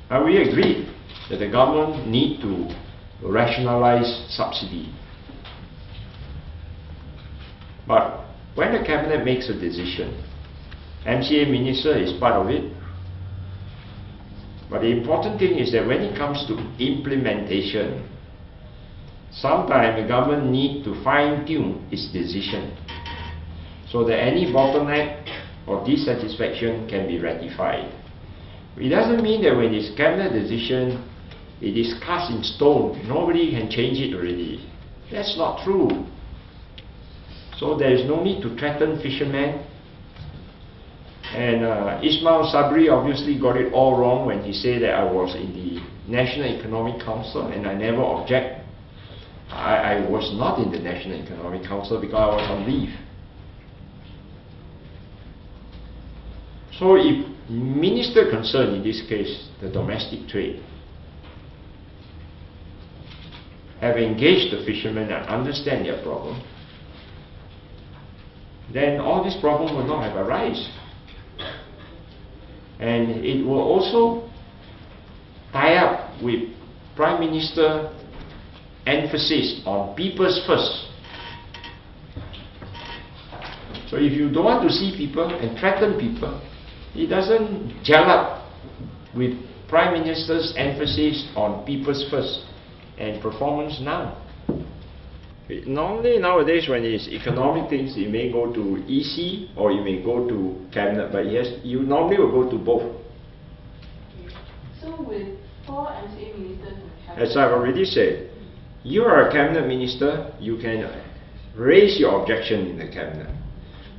And we agreed that the government need to rationalize subsidy. But when the cabinet makes a decision, MCA minister is part of it. But the important thing is that when it comes to implementation, sometimes the government needs to fine-tune its decision so that any bottleneck or dissatisfaction can be rectified. It doesn't mean that when it's cabinet decision, it is cast in stone. Nobody can change it already. That's not true. So there is no need to threaten fishermen. And Ismail Sabri obviously got it all wrong when he said that I was in the National Economic Council and I never object. I was not in the National Economic Council because I was on leave. So if minister concerned, in this case the domestic trade, have engaged the fishermen and understand their problem, then all this problem will not have arisen. And it will also tie up with Prime Minister emphasis on people's first. So if you don't want to see people and threaten people, it doesn't gel up with Prime Minister's emphasis on people's first and performance now. Normally nowadays when it's economic things, it may go to EC or you may go to cabinet, but yes, you normally will go to both. So with 4 MCA ministers in cabinet, as I've already said, you are a cabinet minister, you can raise your objection in the cabinet.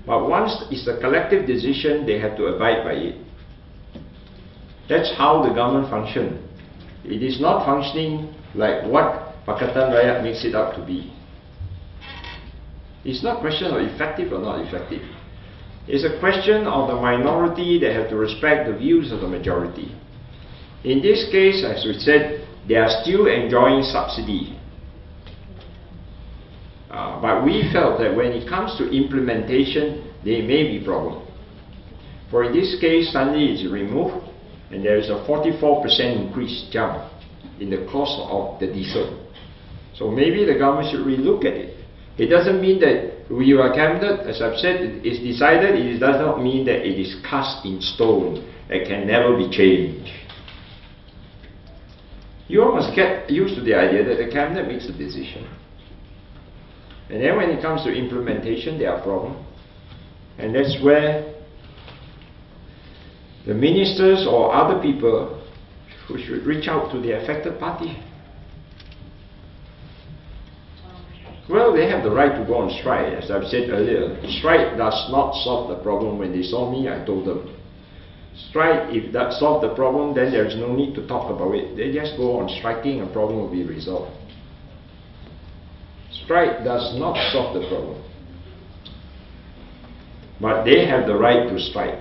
But once it's a collective decision, they have to abide by it. That's how the government functions. It is not functioning like what Pakatan Rakyat makes it out to be. It's not a question of effective or not effective. It's a question of the minority that have to respect the views of the majority. In this case, as we said, they are still enjoying subsidy. But we felt that when it comes to implementation, there may be problem. For in this case, suddenly it's removed, and there is a 44% increase jump in the cost of the diesel. So maybe the government should relook at it. It doesn't mean that we are cabinet, as I've said, it's decided. It does not mean that it is cast in stone, it can never be changed. You all must get used to the idea that the cabinet makes a decision. And then when it comes to implementation, there are problems. And that's where the ministers or other people who should reach out to the affected party. Well, they have the right to go on strike, as I've said earlier. Strike does not solve the problem. When they saw me, I told them. Strike, if that solved the problem, then there is no need to talk about it. They just go on striking, and the problem will be resolved. Strike does not solve the problem. But they have the right to strike.